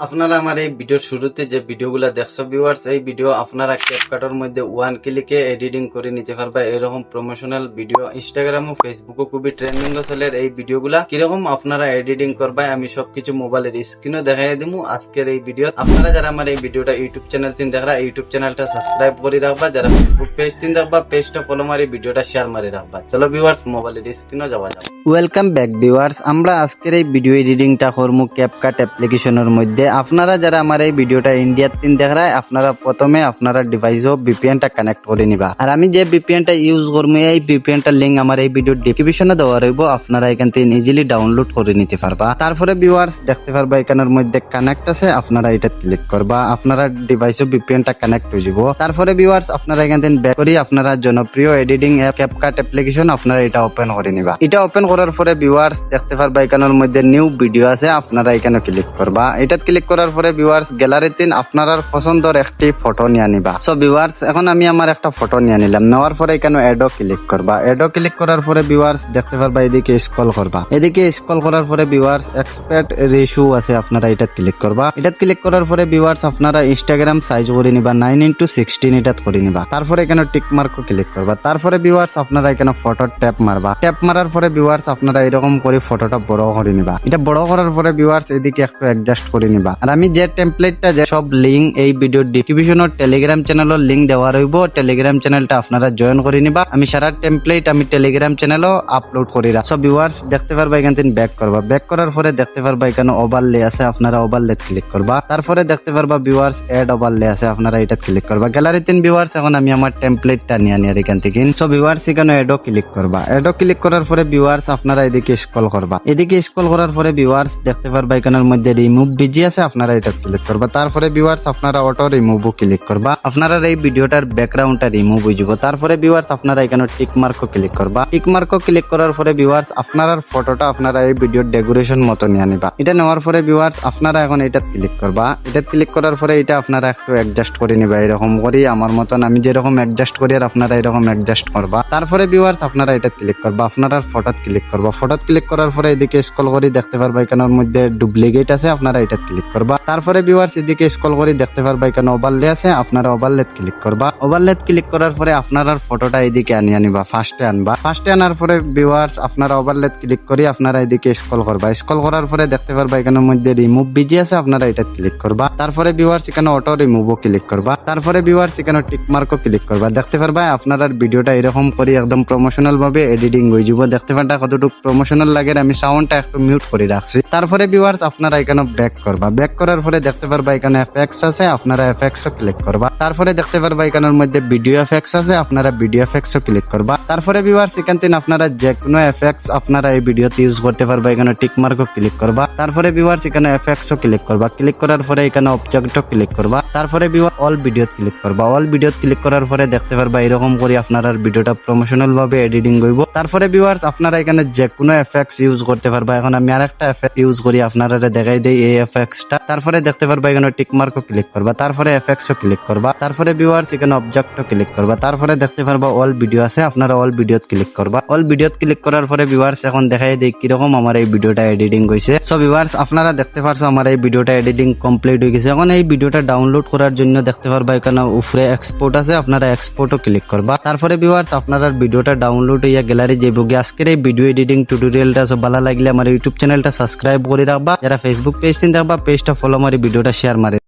আপনারা আমার এই ভিডিওর শুরুতে যে ভিডিওগুলো দেখছো ভিউয়ার্স, এই ভিডিও আপনারা ক্যাপকাটের মধ্যে ওয়ান ক্লিকে এডিটিং করে নিতে পারবা। এরকম প্রমোশনাল ভিডিও ইনস্টাগ্রাম ও ফেসবুকও খুবই ট্রেন্ডিং চলে। এই ভিডিওগুলা কিরকম আপনারা এডিটিং করবা আমি সবকিছু মোবাইলের স্ক্রিনে দেখাই দিমু আজকের এই ভিডিও। আপনারা যারা আমার এই ভিডিওটা ইউটিউব চ্যানেল তিন দেখরা, ইউটিউব চ্যানেলটা সাবস্ক্রাইব করে রাখবা। যারা ফেসবুক পেজ তিন দেখবা, পেজটা ফলো মারি ভিডিওটা শেয়ার মারি রাখবা। চলো ভিউয়ার্স, মোবাইলের স্ক্রিনে যাওয়া যাক। ওয়েলকাম ব্যাক ভিউয়ার্স, আমরা আজকের এই ভিডিও এডিটিংটা করবো ক্যাপকাট অ্যাপ্লিকেশনের মধ্যে। আপনারা যারা আমার এই ভিডিওটা ইন্ডিয়ার তিন দেখরায়, আপনারা প্রথমে আপনারা ডিভাইসও ভিপিএনটা কানেক্ট করে নিবা। আর আমি যে ভিপিএনটা ইউজ করবো, এই ভিপিএনটার লিঙ্ক আমার এই ভিডিওর ডেসক্রিপশনে দেওয়া রইব। আপনারা এখান থেকে ইজিলি ডাউনলোড করে নিতে পারবা। তারপরে ভিউয়ার্স দেখতে পারবা এখানের মধ্যে কানেক্ট আছে, আপনারা এটা ক্লিক করবা। আপনারা ডিভাইসও ভিপিএনটা কানেক্ট হয়ে যাব। তারপরে ভিউয়ার্স আপনারা এখান থেকে ব্যাক করি আপনারা জনপ্রিয় এডিটিং অ্যাপ ক্যাপকাট অ্যাপ্লিকেশন আপনারা এটা ওপেন করে নিবা। এটা ওপেন করার পরে ভিউয়ার্স দেখতে পারবা এখানের মধ্যে নিউ ভিডিও আছে, আপনারা এখানে ক্লিক করবা। এটা ক্লিক করার পরে ভিউয়ার্স গ্যালারিতে আপনার পছন্দের একটি ফটো নিয়ে নিবা। সো ভিউয়ার্স এখন আমি আমার একটা ফটো নিয়ে নিলাম। নেওয়ার পরে এখানে এডো ক্লিক করবা। এডো ক্লিক করার পরে ভিউয়ার্স দেখতে পারবা এদিকে স্ক্রল করবা। এদিকে স্ক্রল করার পরে ভিউয়ার্স এক্সপেক্ট রেশিও আছে, আপনারা এটা ক্লিক করবা। এটা ক্লিক করার পরে ভিউয়ার্স আপনারা ইনস্টাগ্রাম সাইজ করে নিবা 9:16 এটা করে নিবা। তারপরে এখানে টিক মার্কও ক্লিক করবা। তারপরে ভিউয়ার্স আপনারা এখানে ফটো ট্যাপ মারবা। ট্যাপ মারার পরে ভিউয়ার্স আপনারা এরকম করে ফটোটা বড় করে নিবা। এটা বড় করার পরে ভিউয়ার্স এদিকে একটু অ্যাডজাস্ট করে নিবা। আর আমি যে টেমপ্লেটটা যে সব লিঙ্ক এই ভিডিওর ডিসক্রিপশনের টেলিগ্রাম চ্যানেলের লিঙ্ক দেওয়া রইব। টেলিগ্রাম চ্যানেলটা আপনারা জয়েন করে নিবা। আমি সারা টেমপ্লেট আমি টেলিগ্রাম চ্যানেলও আপলোড করি রাখছি। সো ভিউয়ার্স দেখতে পারবা এখান থেকে ব্যাক করবা। ব্যাক করার পরে দেখতে পারবা এখানে ওভারলে আছে, আপনারা ওভারলে ক্লিক করবা। তারপরে দেখতে পারবা ভিউয়ার্স এড ওভারলে আছে, আপনারা এটা ক্লিক করবা। গ্যালারিতে ভিউয়ার্স এখন আমি আমার টেমপ্লেটটা নিয়ে এখান থেকে। সো ভিউয়ার্স এখানে এডও ক্লিক করবা। এডও ক্লিক করার পরে ভিউয়ার্স আপনারা এদিকে স্ক্রল করবা। এদিকে স্ক্রল করার পরে ভিউয়ার্স দেখতে পারবা এখানের মধ্যে রিমুভ বিজি আছে, আপনারা এটা ক্লিক করবা। তারপরে ভিউয়ার্স আপনারা অটো রিমুভও ক্লিক করবা। আপনারা এই ভিডিওটার ব্যাকগ্রাউন্ডটা রিমুভ হয়ে যাব। তারপরে ভিউয়ার্স আপনারা এখানে টিক মার্কও ক্লিক করবা। টিক মার্কও ক্লিক করার পরে ভিউয়ার্স আপনার ফটোটা আপনারা এই ভিডিওর ডেকোরেশন মতো নিয়ে নিবা। এটা নেওয়ার পরে ভিউয়ার্স আপনারা এখন এটা ক্লিক করবা। এটা ক্লিক করার পরে এটা আপনারা একটু অ্যাডজাস্ট করে নিবা। এরকম করি আমার মতন আমি যেরকম অ্যাডজাস্ট করি আর আপনারা এরকম অ্যাডজাস্ট করবা। তারপরে ভিউয়ার্স আপনারা এটা ক্লিক করবা। আপনারা ফটোত ক্লিক করবা। ফটোত ক্লিক করার পরে এদিকে স্ক্রল করে দেখতে পারবা এখানের মধ্যে ডুপ্লিকেট আছে, আপনারা এটা ক্লিক করবা। তারপরে ভিউয়ার্স এদিকে স্ক্রল করে দেখতে পারবা এখানে ওভারলে আছে, আপনারা ওভারলেট ক্লিক করবা। ওভারলেট ক্লিক করার পরে আপনারা ফটোটা এদিকে আনিয়ে নিবা, ফার্স্টে আনবা। ফার্স্টে আনার পরে ভিউয়ার্স আপনারা ওভারলেট ক্লিক করে আপনারা এদিকে স্ক্রল করবা। স্ক্রল করার পরে দেখতে পারবা এখানের মধ্যে রিমুভ বিজি আছে, আপনারা এটা ক্লিক করবা। তারপরে ভিউয়ার্স এখানে অটো রিমুভও ক্লিক করবা। তারপরে ভিউয়ার্স এখানে টিক মার্কও ক্লিক করবা। দেখতে পারবা আপনারা ভিডিওটা এরকম করে একদম প্রমোশনাল ভাবে এডিটিং হয়ে যাব। দেখতে পারবা কতটুকু প্রমোশনাল লাগে, আমি সাউন্ডটা একটু মিউট করে রাখছি। তারপরে ভিউয়ার্স আপনারা এখানে ব্যাক করবা। ব্যাক করার পরে দেখতে পারবা এখানে এফএক্স আছে, আপনারা এফএক্সও ক্লিক করবা। তারপরে দেখতে পারবা এখানের মধ্যে ভিডিও এফএক্স আছে, আপনারা ভিডিও এফএক্সও ক্লিক করবা। তারপরে ভিউয়ার্স এখান থেকে আপনারা যে কোনো এফএক্স আপনারা এই ভিডিওতে ইউজ করতে পারবা। এখানে টিক মার্কও ক্লিক করবা। তারপরে ভিউয়ার্স এখানে এফএক্সও ক্লিক করবা। ক্লিক করার পরে এখানে অবজেক্টও ক্লিক করবা। তারপরে ভিউয়ার্স অল ভিডিও ক্লিক করবা। অল ভিডিও ক্লিক করার পরে দেখতে পারবা এরকম করে আপনারা ভিডিওটা প্রমোশনাল ভাবে এডিটিং হইব। তারপরে ভিউয়ার্স আপনারা এখানে যে কোনো এফএক্স ইউজ করতে পারবা। এখন আমি আরেকটা এফএক্স ইউজ করি, আপনারা দেখাই দেই এই এফএক্সটা। তারপরে দেখতে পারবা এখানে টিক মার্কও ক্লিক করবা। তারপরে এফএক্সও ক্লিক করবা। তারপরে ভিউয়ার্স এখানে অবজেক্টও ক্লিক করবা। তারপরে দেখতে পারবা অল ভিডিও আছে, আপনারা অল ভিডিও ক্লিক করবা। অল ভিডিও ক্লিক করার পরে ভিউয়ার্স এখন দেখাই দেই কিরকম আমার এই ভিডিওটা এডিটিং হইছে। সো ভিউয়ার্স আপনারা দেখতে পারছো আমার এই ভিডিওটা এডিটিং কমপ্লিট হয়ে গেছে। এখন এই ভিডিওটা ডাউনলোড করার জন্য দেখতে পারবা এখানে উপরে এক্সপোর্ট আছে, আপনারা এক্সপোর্টও ক্লিক করবা। তারপরে ভিউয়ার্স আপনারা ভিডিওটা ডাউনলোড হইয়া গ্যালারি যাইব। আজকের এই ভিডিও এডিটিং টিউটোরিয়ালটা সব ভালো লাগলে আমার ইউটিউব চ্যানেলটা সাবস্ক্রাইব করে রাখবা। যারা ফেসবুক পেজ থেকে দেখবা পেজটা ফলো মারি ভিডিওটা শেয়ার মারি।